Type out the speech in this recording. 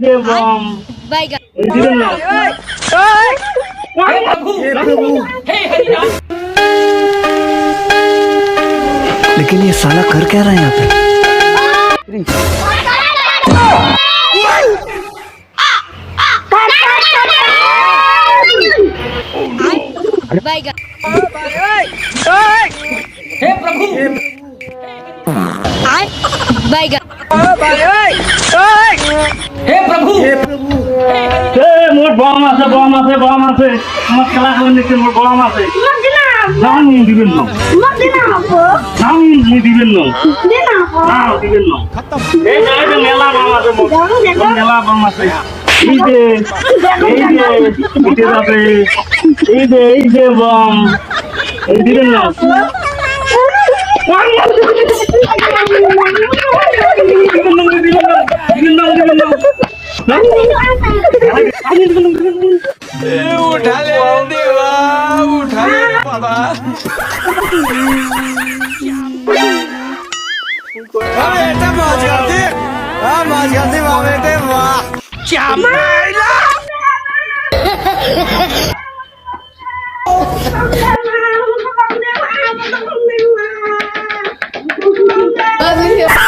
যে বম দিবেন না लेकिन ये साला कर क्या रहा है यहाँ पे हे प्रभु हे प्रभु মোট বম আছে বম আছে বম আছে আমার খেলা করে নিচ্ছে মোট বম আছে দাম দিবেন না দাম দিবেন না দিবেন না এই যে মেলা বম আছে মেলা বম আছে এই যে বম দিবেন না उठा ले देवा उठा ले बाबा बेटा मौज करते वाह बेटे वाह क्या मारा Love you.